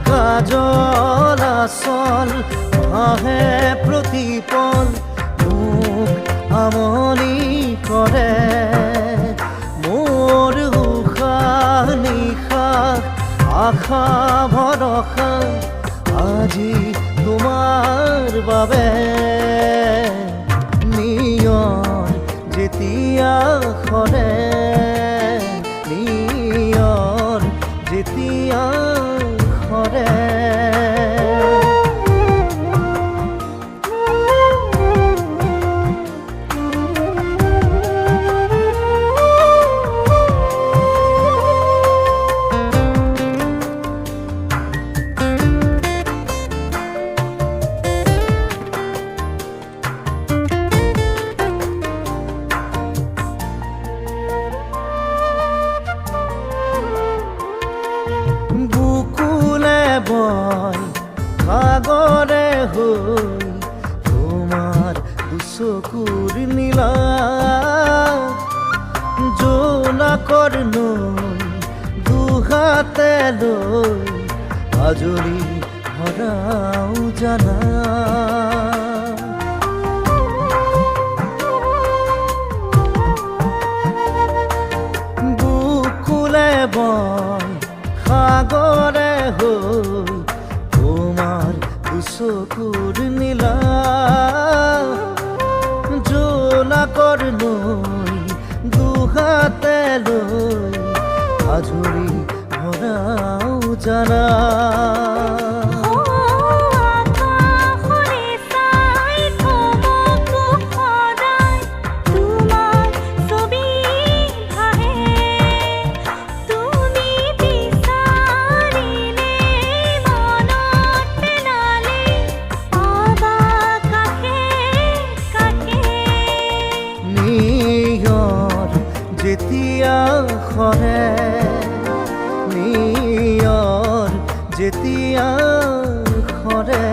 কাজল আসল আহে প্রতিপল মুখ আমনি কৰে মোৰ উশাহ নিশাহ আশা ভৰসা আজি তোমাৰ বাবে নিয়ৰ যেতিয়া সৰে নিয়ৰ যেতিয়া সাগরে হই তোমার দুচকুর নীলা জোনাকৰ নৈ দুহাতে লৈ আজৰি ভৰাও জানা বুকুলে বয় সাগৰে হৈ চকুৰ নীলা জোনাকৰ নৈ দুহাতে লৈ আজৰি ভৰাও জানা যেতিয়া সৰে নিয়ৰ যেতিয়া সৰে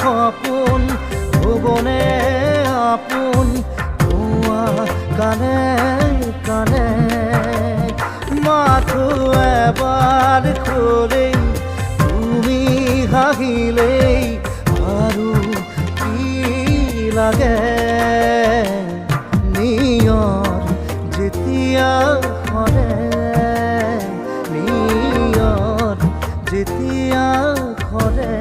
সপোন ভুবনে আপোন কোৱা কানে কানে মাথো এবাৰ খুলেই তুমি হাঁহিলেই আৰু কি লাগে নিয়ৰ যেতিয়া সৰে নিয়ৰ যেতিয়া সৰে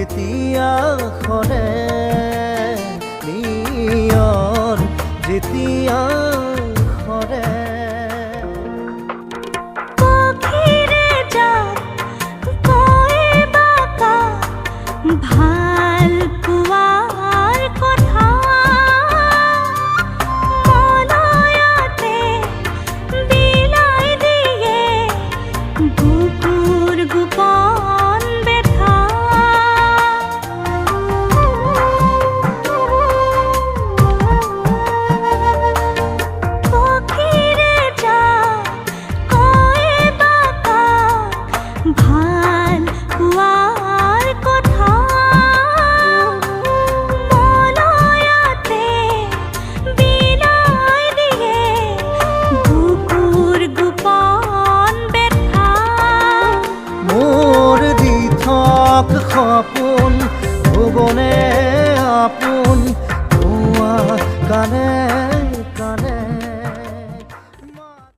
যেতিয়া সৰে নিয়ৰ যেতিয়া সৰে পখিৰে যাক কয় বাকা ভাল পোৱাৰ কথা মনয়তে বিলাই দিয়ে বুকুৰ গোপন বেথা পখিৰে যাক কয় বাকা ভাল পোৱাৰ কথা মনয়তে বিলাই দিয়ে বুকুৰ গোপন বেথা মোৰ দি থক সপোন ভুৱনে আপোন